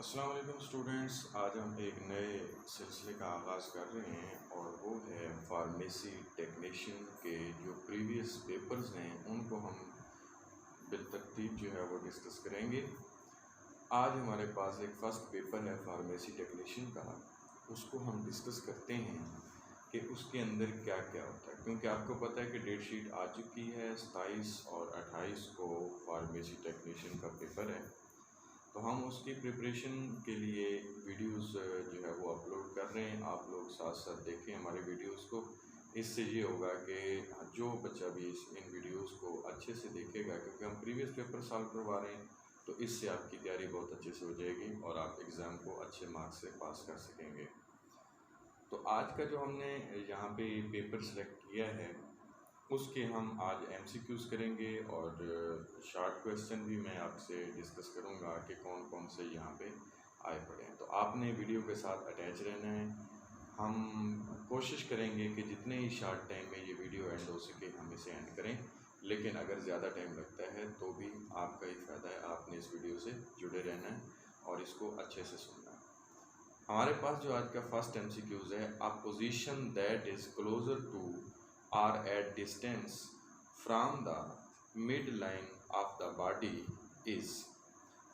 अस्सलाम वालेकुम स्टूडेंट्स। आज हम एक नए सिलसिले का आगाज़ कर रहे हैं और वो है फार्मेसी टेक्नीशियन के जो प्रीवियस पेपर्स हैं उनको हम बिलतरतीब जो है वो डिस्कस करेंगे। आज हमारे पास एक फ़र्स्ट पेपर है फार्मेसी टेक्नीशियन का, उसको हम डिस्कस करते हैं कि उसके अंदर क्या क्या होता है, क्योंकि आपको पता है कि डेट शीट आ चुकी है 27 और 28 को फार्मेसी टेक्नीशियन का पेपर है। तो हम उसकी प्रिपरेशन के लिए वीडियोस जो है वो अपलोड कर रहे हैं। आप लोग साथ साथ देखें हमारे वीडियोस को। इससे ये होगा कि जो बच्चा भी इन वीडियोस को अच्छे से देखेगा, क्योंकि हम प्रीवियस पेपर सॉल्व करवा रहे हैं, तो इससे आपकी तैयारी बहुत अच्छे से हो जाएगी और आप एग्ज़ाम को अच्छे मार्क्स से पास कर सकेंगे। तो आज का जो हमने यहाँ पे पेपर सेलेक्ट किया है उसके हम आज एमसीक्यूज़ करेंगे और शॉर्ट क्वेश्चन भी मैं आपसे डिस्कस करूँगा कि कौन कौन से यहाँ पे आए पड़े हैं। तो आपने वीडियो के साथ अटैच रहना है। हम कोशिश करेंगे कि जितने ही शॉर्ट टाइम में ये वीडियो एंड हो सके हम इसे एंड करें, लेकिन अगर ज़्यादा टाइम लगता है तो भी आपका ही फ़ायदा है। आपने इस वीडियो से जुड़े रहना है और इसको अच्छे से सुनना है। हमारे पास जो आज का फर्स्ट एमसीक्यूज़ है, a position that is closer to are at distance from the midline of the body is।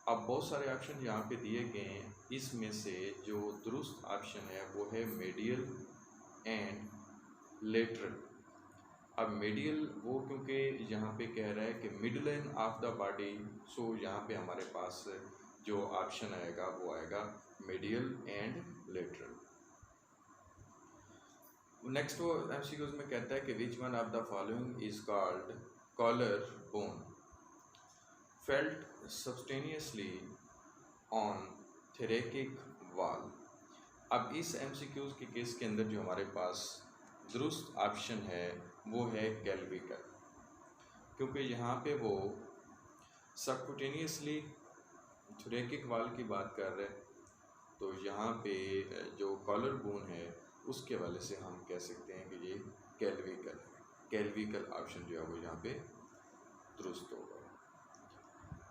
अब बहुत सारे ऑप्शन यहाँ पे दिए गए हैं, इसमें से जो दुरुस्त ऑप्शन है वो है मेडियल एंड लेटरल। अब मेडियल वो क्योंकि यहाँ पे कह रहा है कि mid line of the body, so यहाँ पे हमारे पास जो ऑप्शन आएगा वो आएगा मेडियल एंड लेटरल। नेक्स्ट वो एमसीक्यूज में कहता है कि which one of the following is called collar bone felt subcutaneously on thoracic wall. अब इस एमसीक्यूज के केस के अंदर जो हमारे पास दुरुस्त ऑप्शन है वो है कैल्विकल, क्योंकि यहाँ पे वो सबकुटेनियसली थेरेकिक वॉल की बात कर रहे हैं। तो यहाँ पे जो कॉलर बोन है उसके वाले से हम कह सकते हैं कि ये कैल्विकल है। कैल्विकल ऑप्शन जो है वो यहाँ पे दुरुस्त होगा।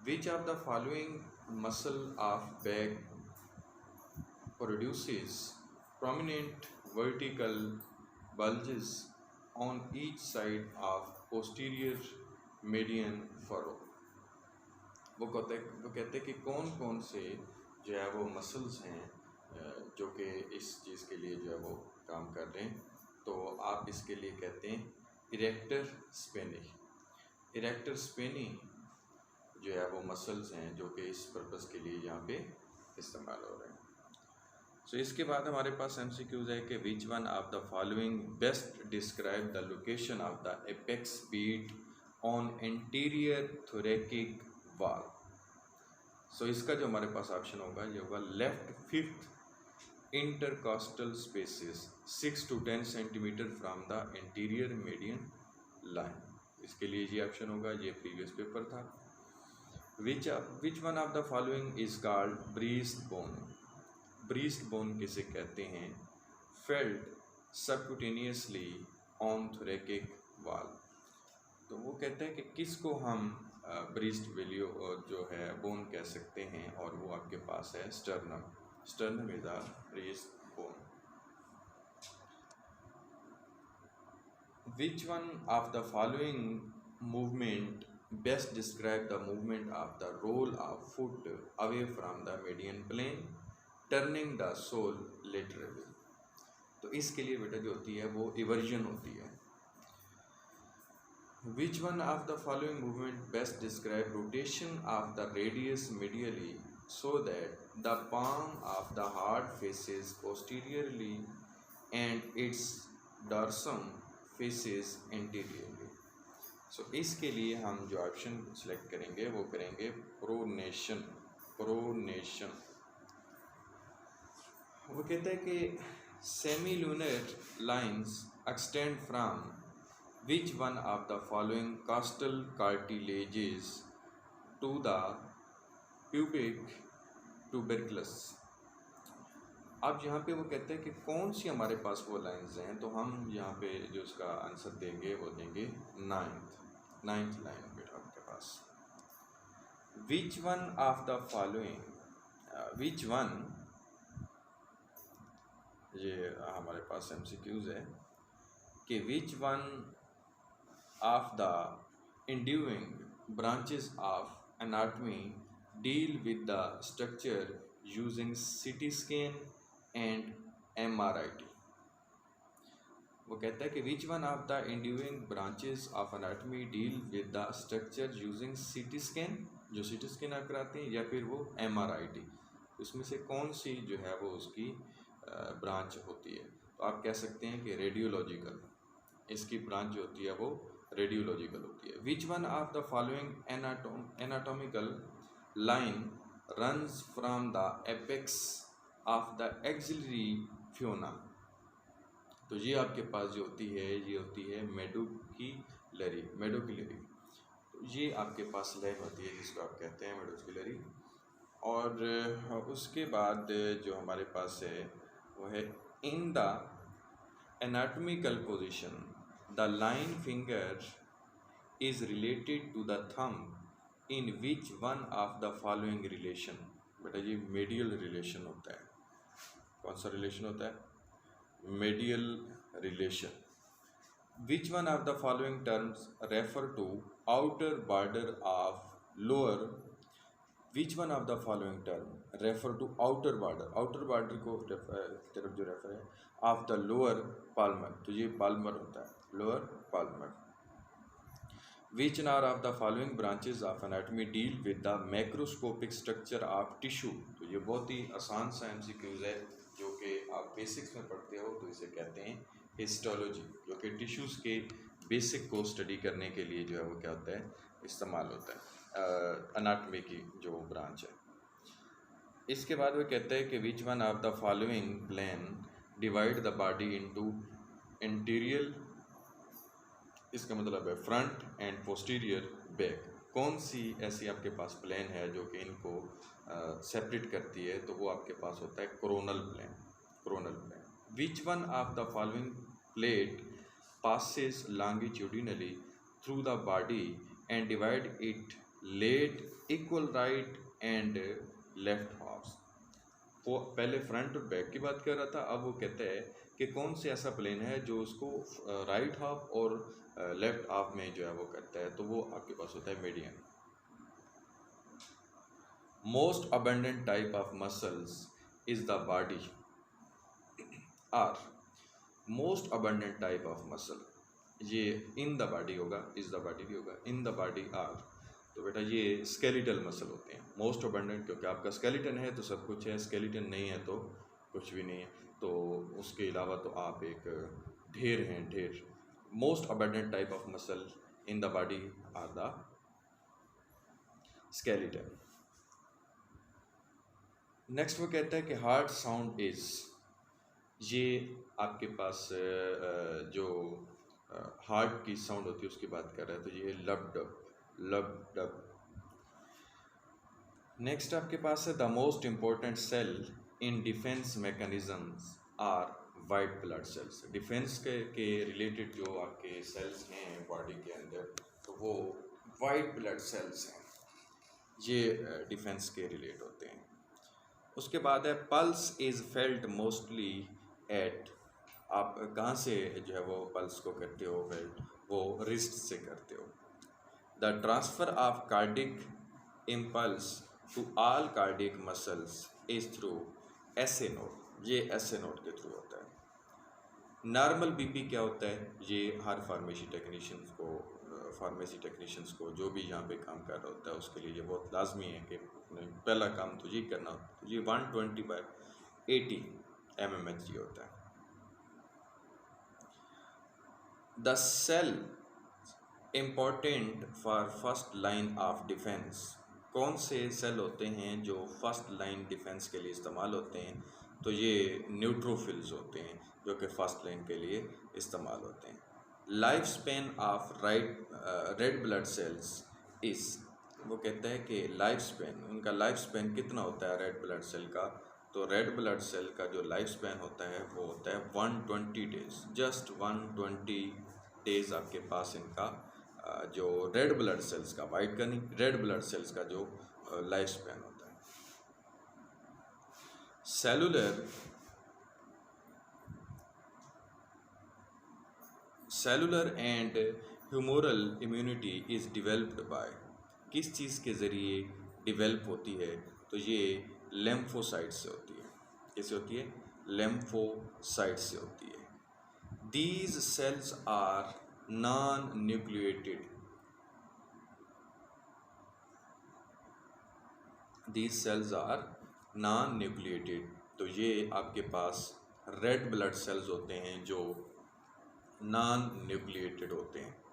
विच of the following muscle of back produces prominent vertical bulges on each side of posterior median furrow. वो कहते हैं कि कौन कौन से जो है वो मसल्स हैं जो कि इस चीज़ के लिए जो है वो काम कर रहे हैं। तो आप इसके लिए कहते हैं इरेक्टर स्पेनी। इरेक्टर स्पेनी जो है वो मसल्स हैं जो कि इस पर्पस के लिए यहाँ पे इस्तेमाल हो रहे हैं। सो इसके बाद हमारे पास एमसीक्यूज है कि which one of the following best describe the location of the apex beat on anterior thoracic wall. So इसका जो हमारे पास ऑप्शन होगा ये होगा left fifth intercostal spaces 6 to 10 centimetre from the interior median line. इसके लिए ये ऑप्शन होगा, ये प्रीवियस पेपर था। Which one of the following is called breast bone. Breast bone किसे कहते हैं? Felt subcutaneously on थोरेकिक wall. तो वो कहते हैं कि किसको हम ब्रीस्ट वेल्यू जो है बोन कह सकते हैं, और वो आपके पास है sternum. Sternum is a breast bone. Which one of the following movement best describe the movement of the roll of foot away from the median plane turning the sole laterally. तो इसके लिए बेटा जो होती है वो इवर्जन होती है। Which one of the following movement best describe rotation of the radius medially so that the palm of the heart faces posteriorly and its dorsum faces anteriorly? So इसके लिए हम जो ऑप्शन सेलेक्ट करेंगे वो करेंगे pronation. Pronation वो कहता है कि semi lunar lines extend from which one of the following costal cartilages to the pubic tuberculus। अब यहाँ पे वो कहते हैं कि कौन सी हमारे पास वो लाइंस हैं, तो हम यहाँ पे जो उसका आंसर देंगे वो देंगे नाइन्थ लाइन बेटा आपके पास। Which one of the following which one, ये हमारे पास MCQs है कि which one of the enduring branches of anatomy deal with the structure using CT scan and MRIT। वो कहता है कि which one of the enduring branches of anatomy deal with the structure using CT scan, जो CT scan आप कराते हैं, या फिर वो MRIT, उसमें से कौन सी जो है वो उसकी ब्रांच होती है। तो आप कह सकते हैं कि रेडियोलॉजिकल, इसकी ब्रांच जो होती है वो रेडियोलॉजिकल होती है। विच one of the following anatomical line runs from the apex of the axillary Fiona. तो ये आपके पास जो होती है ये होती है मेडुक्युलरी। तो ये आपके पास लाइन होती है जिसको आप कहते हैं मेडुक्युलरी। और उसके बाद जो हमारे पास है वो है in the anatomical position the line finger is related to the thumb in which one of the following relation. बेटा ये मेडियल रिलेशन होता है। कौन सा रिलेशन होता है? Medial relation. Which one of the following terms refer to outer border of lower, which one of the following term refer to outer border, outer border को तरफ जो रेफर है ऑफ द लोअर पाल्मर। तो ये Palmer होता है, lower Palmer. Which nor of the following branches of anatomy deal with the macroscopic structure of tissue. तो ये बहुत ही आसान सा MCQs है जो कि आप बेसिक्स में पढ़ते हो। तो इसे कहते हैं हिस्टोलॉजी, जो कि टिश्यूज़ के बेसिक को स्टडी करने के लिए जो है वो क्या होता है, इस्तेमाल होता है, एनाटॉमी की जो ब्रांच है। इसके बाद वो कहते हैं कि which one of the following plan divide the body into interior, इसका मतलब है फ्रंट एंड पोस्टीरियर बैक। कौन सी ऐसी आपके पास प्लान है जो कि इनको सेपरेट करती है? तो वो आपके पास होता है coronal plan. Coronal plan. Which one of the following plate passes longitudinally through the body and divide it late equal right and left halves। वो पहले फ्रंट और बैक की बात कर रहा था, अब वो कहता है कि कौन से ऐसा प्लेन है जो उसको राइट हाफ और लेफ्ट हाफ में जो है वो करता है। तो वो आपके पास होता है median. Most abundant type of muscles is the body are, most abundant type of muscle, ये इन द बॉडी होगा, इज द बॉडी भी होगा, इन द बॉडी आर। तो बेटा ये स्केलेटल मसल होते हैं मोस्ट अबंडेंट, क्योंकि आपका स्केलेटन है तो सब कुछ है, स्केलेटन नहीं है तो कुछ भी नहीं है। तो उसके अलावा तो आप एक ढेर हैं, ढेर। Most abundant type of muscle in the body are the skeleton. Next वो कहता है कि हार्ट साउंड इज, ये आपके पास जो हार्ट की साउंड होती है उसकी बात कर रहा है। तो ये लब डब, लब डब। नेक्स्ट आपके पास है the most important cell in defence mechanisms are white blood cells. Defence के रिलेटेड जो आपके सेल्स हैं बॉडी के अंदर, तो वो वाइट ब्लड सेल्स हैं, ये डिफेंस के रिलेट होते हैं। उसके बाद है pulse is felt mostly eight, आप कहाँ से जो है वो पल्स को करते हो फेल्ट? वो रिस्ट से करते हो। The transfer of cardiac impulse to all cardiac muscles is through SA node, ये SA नोड के थ्रू होता है। नॉर्मल BP क्या होता है? ये हर फार्मेसी टेक्नीशियंस को जो भी यहाँ पे काम कर रहा होता है उसके लिए ये बहुत लाजमी है कि पहला काम तो ये करना होता है। ये 120/80 mmHg होता है। The cell important for first line of defence, कौन से सेल होते हैं जो फर्स्ट लाइन डिफेंस के लिए इस्तेमाल होते हैं? तो ये न्यूट्रोफिल्स होते हैं जो कि फर्स्ट लाइन के लिए इस्तेमाल होते हैं। Life span of red blood cells इस, वो कहता है कि लाइफ स्पेन, उनका लाइफ स्पेन कितना होता है रेड ब्लड सेल का? तो रेड ब्लड सेल का जो लाइफ स्पेन होता है वो होता है 120 डेज, जस्ट 120 डेज आपके पास इनका जो रेड ब्लड सेल्स का, वाइट का नहीं, रेड ब्लड सेल्स का जो लाइफ स्पेन होता है। Cellular and humoral immunity is developed by, किस चीज़ के ज़रिए डिवेल्प होती है? तो ये लेम्फोसाइट से होती है। कैसे होती है? लेम्फोसाइट से होती है। These cells are non nucleated, these cells are non nucleated. तो ये आपके पास रेड ब्लड सेल्स होते हैं जो नॉन न्यूक्लिएटेड होते हैं।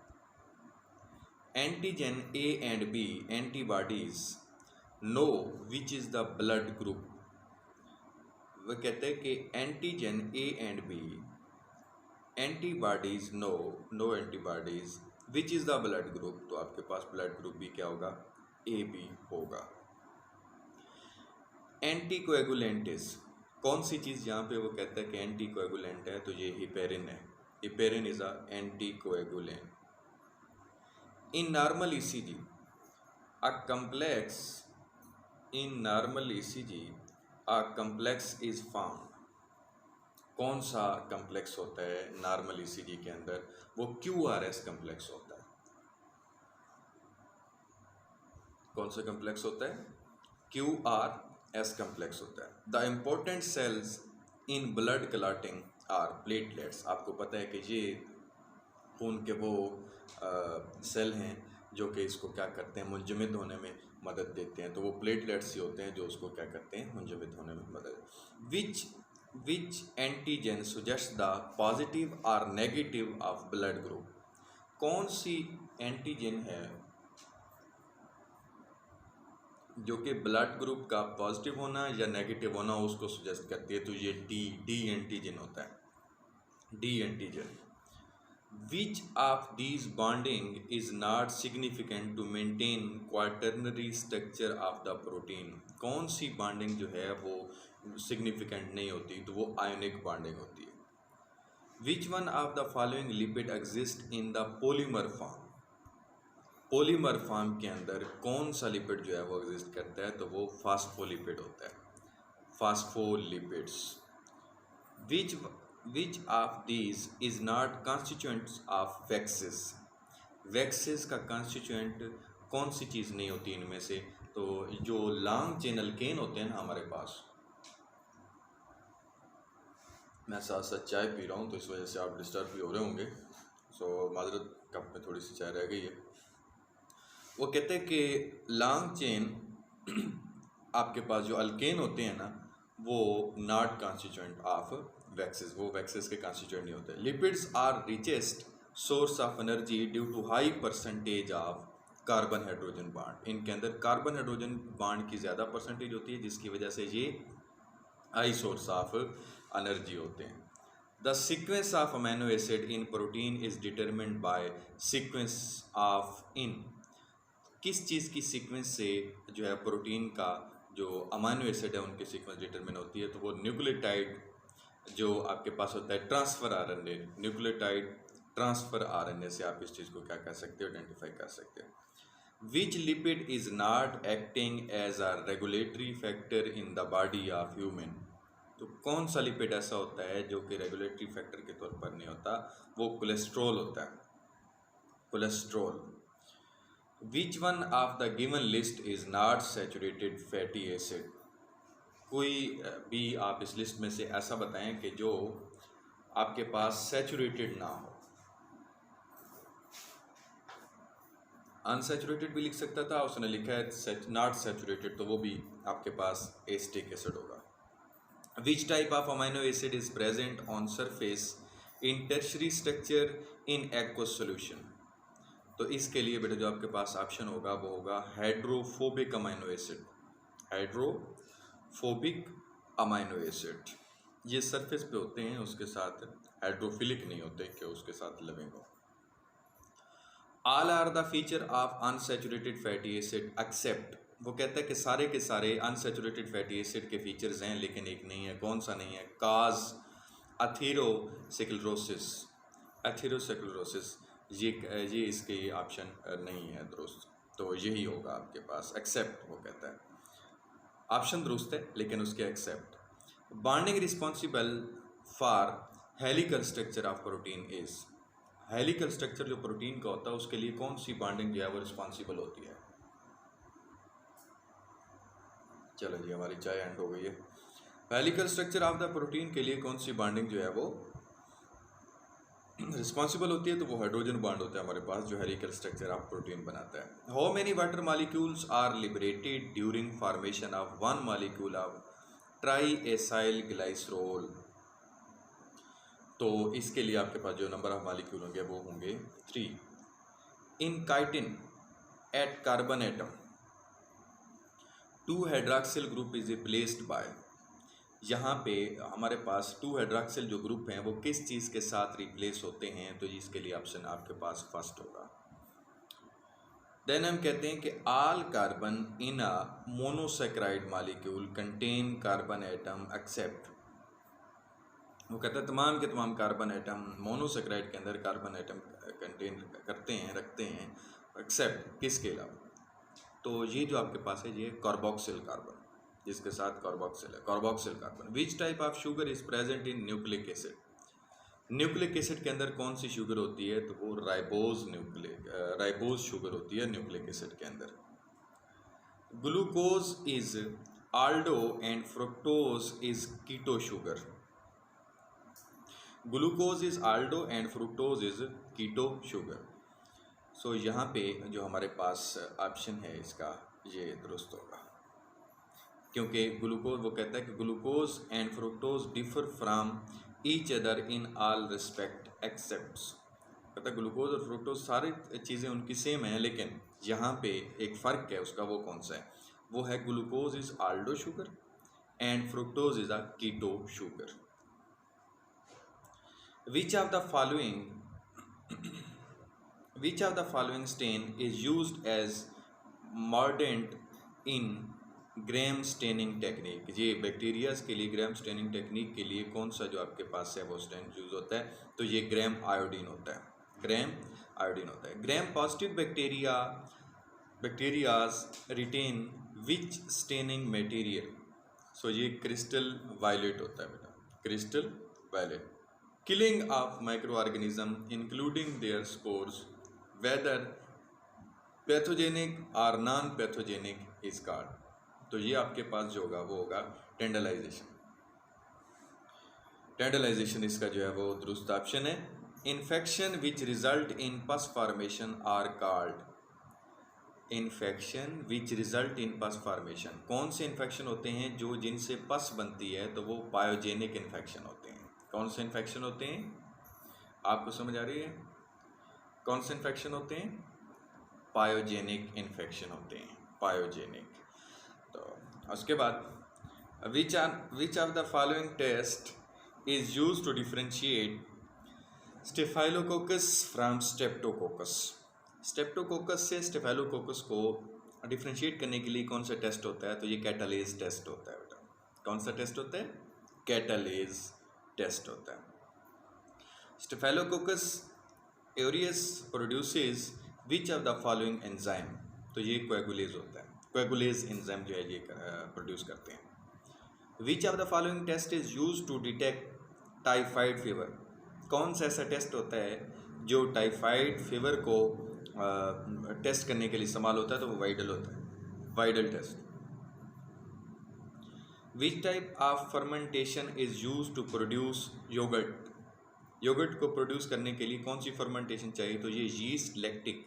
Antigen A and B antibodies no which is the blood group. वह कहते हैं कि antigen A and B antibodies no antibodies which is the blood group. तो आपके पास ब्लड ग्रुप भी क्या होगा? ए बी होगा। एंटीकोएगुलेंटिस, कौन सी चीज़ यहाँ पे वो कहता है कि एंटीकोएगुलेंट है? तो ये हिपेरिन है। Heparin is a anticoagulant. In normal ECG, a complex in normal ECG, a complex is found। कौन सा कम्प्लेक्स होता है नॉर्मल ECG के अंदर? वो QRS कम्प्लेक्स होता है। कौन सा कम्प्लेक्स होता है? QRS कम्प्लेक्स होता है। The important cells in blood clotting are platelets. आपको पता है कि ये खून के वो सेल हैं जो कि इसको क्या करते हैं? मुंजमद होने में मदद देते हैं। तो वो प्लेटलेट्स ही होते हैं जो उसको क्या करते हैं? मुंजमद होने में मदद। विच एंटीजन सुजेस्ट द पॉजिटिव और नेगेटिव ऑफ ब्लड ग्रुप। कौन सी एंटीजन है जो कि ब्लड ग्रुप का पॉजिटिव होना या नेगेटिव होना उसको सुजेस्ट करती है? तो ये डी एंटीजन होता है। D antigen. Which of these bonding is not significant to maintain quaternary structure of the protein। कौन सी बॉन्डिंग जो है वो सिग्निफिकेंट नहीं होती? तो वो आयोनिक बॉन्डिंग होती है। Which one of the following lipid exist in the polymer form। Polymer form के अंदर कौन सा लिपिड जो है वो एग्जिस्ट करता है? तो वो फास्फोलिपिड होता है। Phospholipids. Which of these is not constituents of waxes। Waxes का कंस्टिट्यूएंट कौन सी चीज़ नहीं होती इनमें से? तो जो लॉन्ग चेन अल्केन होते हैं ना हमारे पास, मैं साथ साथ चाय पी रहा हूँ तो इस वजह से आप डिस्टर्ब भी हो रहे होंगे। सो माजरत, कप में थोड़ी सी चाय रह गई है। वो कहते हैं कि लॉन्ग चेन आपके पास जो अल्केन होते हैं ना वो नॉट कॉन्स्टिट्यूएंट ऑफ वैक्सेस, वो वैक्सेस के कॉन्स्टिट्यूएंट नहीं होते। Lipids are richest source of energy due to high percentage of carbon hydrogen bond. इनके अंदर कार्बन हाइड्रोजन बॉन्ड की ज़्यादा परसेंटेज होती है जिसकी वजह से ये हाई सोर्स ऑफ एनर्जी होते हैं। The sequence of amino acid in protein is determined by sequence of in. किस चीज़ की सीक्वेंस से जो है प्रोटीन का जो अमीनो एसिड है उनकी सीक्वेंस डिटरमिन होती है? तो वो न्यूक्लियोटाइड जो आपके पास होता है transfer RNA, nucleotide transfer RNA से आप इस चीज़ को क्या कर सकते हो? आइडेंटिफाई कर सकते हो। Which lipid is not acting as a regulatory factor in the body of human. तो कौन सा लिपिड ऐसा होता है जो कि रेगुलेटरी फैक्टर के तौर पर नहीं होता? वो कोलेस्ट्रॉल होता है। Cholesterol. Which one of the given list is not saturated fatty acid. कोई भी आप इस लिस्ट में से ऐसा बताएं कि जो आपके पास सैचुरेटेड ना हो। अनसैचुरेटेड भी लिख सकता था, उसने लिखा है नॉट सैचुरेटेड, तो वो भी आपके पास एसिटिक एसिड होगा। विच type of amino acid is present on surface in tertiary structure in aqueous solution. तो इसके लिए बेटा जो आपके पास ऑप्शन होगा वो होगा hydrophobic amino acid. Hydrophobic amino acid ये सरफेस पे होते हैं, उसके साथ हाइड्रोफिलिक नहीं होते कि उसके साथ लिविंग हो। All are the feature of unsaturated fatty acid except. वो कहता है कि सारे के सारे अनसैचुरेटेड फैटी एसिड के फीचर्स हैं लेकिन एक नहीं है। कौन सा नहीं है? काज एथेरोस्क्लेरोसिस। एथेरोस्क्लेरोसिस ये इसके ऑप्शन नहीं है दुरुस्त, तो यही होगा आपके पास एक्सेप्ट। वो कहता है ऑप्शन दुरुस्त है लेकिन उसके except. Bonding responsible for helical structure of protein is, helical structure जो प्रोटीन का होता है उसके लिए कौन सी बॉन्डिंग जो है वो रिस्पॉन्सिबल होती है? चलो जी, हमारी चाय एंड हो गई है। Helical structure of the protein के लिए कौन सी बॉन्डिंग जो है वो रिस्पॉन्सिबल होती है? तो वो हाइड्रोजन बॉन्ड होता है हमारे पास जो हेलिकल स्ट्रक्चर ऑफ प्रोटीन बनाता है। How many water molecules are liberated during formation of one molecule of triacylglycerol? तो इसके लिए आपके पास जो नंबर ऑफ मॉलिक्यूल होंगे वो होंगे 3। In chitin at carbon atom 2 hydroxyl group is replaced by, यहाँ पे हमारे पास 2 हाइड्रॉक्सिल जो ग्रुप हैं वो किस चीज़ के साथ रिप्लेस होते हैं? तो इसके लिए ऑप्शन आपके पास फर्स्ट होगा। देन हम कहते हैं कि all carbon in a monosaccharide molecule contain carbon atom except, वो कहता है तमाम के तमाम कार्बन एटम मोनोसेक्राइड के अंदर कार्बन एटम कंटेन करते हैं, रखते हैं, एक्सेप्ट किसके अलावा? तो ये जो आपके पास है ये कार्बोक्सिल कार्बन, जिसके साथ कार्बोक्सिल है, carboxyl carbon. Which type of sugar is present in nucleic acid? Nucleic acid के अंदर कौन सी शुगर होती है? तो वो राइबोज शुगर होती है न्यूक्लिक एसिड के अंदर। Glucose is aldo and fructose is keto sugar. Glucose is aldo and fructose is keto sugar. So यहाँ पे जो हमारे पास ऑप्शन है इसका ये दुरुस्त होगा, क्योंकि ग्लूकोज, वो कहता है कि glucose and fructose differ from each other in all respect accepts, कहता है ग्लूकोज और फ्रुक्टोज सारी चीज़ें उनकी सेम हैं, लेकिन यहाँ पे एक फ़र्क है उसका, वो कौन सा है? वो है glucose is aldo sugar and fructose is a keto sugar. Which of the following stain is used as mordant in Gram staining technique? ये बैक्टीरियाज के लिए ग्राम स्टेनिंग टेक्निक के लिए कौन सा जो आपके पास है वो स्टेन यूज होता है? तो ये ग्राम आयोडीन होता है, ग्राम आयोडीन होता है। Gram positive bacterias retain which staining material? So ये क्रिस्टल वायलेट होता है बेटा, crystal violet. Killing of micro organism including their spores whether pathogenic और नॉन पैथोजेनिक इज कॉल्ड। तो ये आपके पास जो होगा वो होगा टेंडलाइजेशन। टेंडलाइजेशन इसका जो है वो दुरुस्त ऑप्शन है। Infection which result in pus formation are called, infection which result in pus formation, कौन से इन्फेक्शन होते हैं जो जिनसे पस बनती है? तो वो पायोजेनिक इन्फेक्शन होते हैं। कौन से इन्फेक्शन होते हैं? आपको समझ आ रही है? कौन से इन्फेक्शन होते हैं? पायोजेनिक इन्फेक्शन होते हैं, पायोजेनिक। तो उसके बाद which of the following test is use to differentiate staphylococcus from streptococcus? Streptococcus से स्टेफाइलोकोकस को डिफ्रेंशिएट करने के लिए कौन सा टेस्ट होता है? तो ये कैटालेज टेस्ट होता है बेटा। कौन सा टेस्ट होता है? कैटालेज टेस्ट होता है। Staphylococcus aureus produces which of the following enzyme? तो ये कोएगुलेज होता है, कोएगुलेज एंजाइम जो है ये प्रोड्यूस करते हैं। Which of the following test is use to detect typhoid fever? कौन सा ऐसा टेस्ट होता है जो टाइफाइड फीवर को टेस्ट करने के लिए इस्तेमाल होता है? तो वो वाइडल होता है, Widal test. Which type of fermentation is use to produce yogurt? Yogurt को प्रोड्यूस करने के लिए कौन सी फर्मेंटेशन चाहिए? तो ये यीस्ट लैक्टिक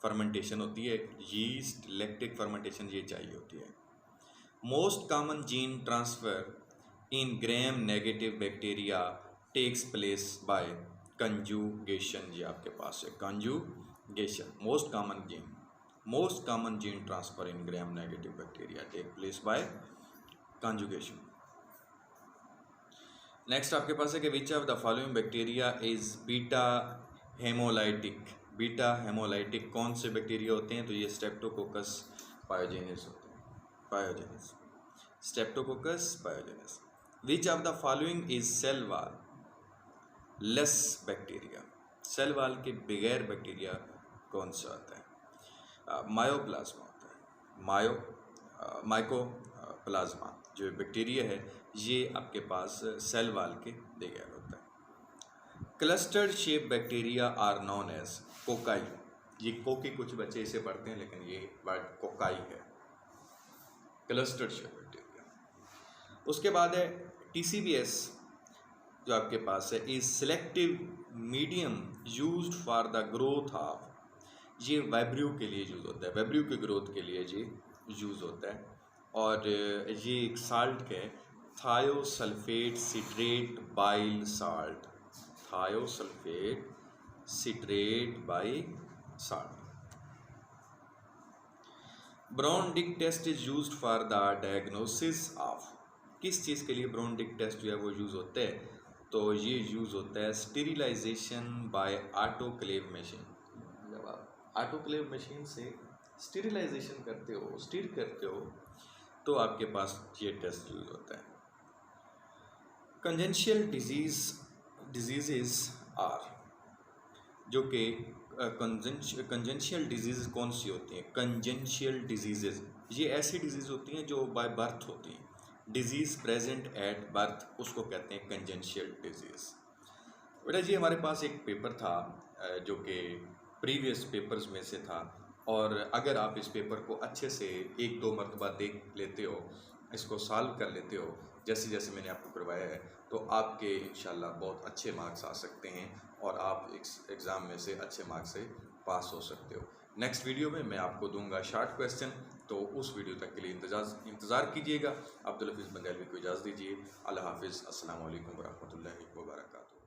फर्मेंटेशन होती है, यीस्ट लैक्टिक फर्मेंटेशन ये चाहिए होती है। Most common gene transfer in Gram negative bacteria takes place by conjugation. ये आपके पास है conjugation. Most common gene transfer in Gram negative bacteria take place by conjugation. Next आपके पास है कि which of the following bacteria is beta haemolytic? Beta haemolytic कौन से बैक्टीरिया होते हैं? तो ये स्ट्रेप्टोकोकस पायोजेनिस होते हैं, pyogenes, streptococcus pyogenes. Which of the following is cell wall less bacteria? Cell wall के बगैर बैक्टीरिया कौन सा आता है? मायोप्लाज्मा होता है, माइकोप्लाज्मा। जो बैक्टीरिया है ये आपके पास सेल वाल के दे गया होता है। Clustered shape bacteria are known as cocci. ये कोकी कुछ बच्चे इसे पढ़ते हैं लेकिन ये वर्ड कोकाई है, क्लस्टर्ड शेप बैक्टीरिया। उसके बाद है TCBS जो आपके पास है is selective medium used for the growth of, ये वाइब्रियो के लिए यूज़ होता है, वाइब्रियो की ग्रोथ के लिए ये यूज़ होता है। और ये एक साल्ट है thiosulphate citrate bile salt, thiosulphate citrate bile salt. Brown Dick test is used for the diagnosis of, किस चीज़ के लिए ब्राउन डिक टेस्ट जो है वो यूज़ होता है, तो ये यूज़ होता है स्टेरिलाइजेशन बाय ऑटोक्लेव मशीन। जब आप ऑटोक्लेव मशीन से स्टेरिलाइजेशन करते हो, स्टीर करते हो, तो आपके पास ये टेस्ट यूज़ होता है। कंजेंशियल डिजीज़ आर, जो कि कंजेंशियल डिजीज़ कौन सी होती हैं? कंजेंशियल डिजीज़ ये ऐसी डिजीज़ होती हैं जो बाय बर्थ होती हैं, डिजीज़ प्रेजेंट एट बर्थ, उसको कहते हैं कंजेंशियल डिजीज़। बेटा जी हमारे पास एक पेपर था जो कि प्रीवियस पेपर्स में से था, और अगर आप इस पेपर को अच्छे से 1-2 मरतबा देख लेते हो, इसको सॉल्व कर लेते हो जैसे जैसे मैंने आपको करवाया है, तो आपके इंशाल्लाह बहुत अच्छे मार्क्स आ सकते हैं और आप एग्ज़ाम में से अच्छे मार्क्स से पास हो सकते हो। नेक्स्ट वीडियो में मैं आपको दूंगा शॉर्ट क्वेश्चन, तो उस वीडियो तक के लिए इंतज़ार कीजिएगा। अब्दुल हफीज़ बंगाली को इजाज़त दीजिए। अल्लाह हाफिज़। अस्सलाम वालेकुम वरहमतुल्लाहि वबरकातुहू।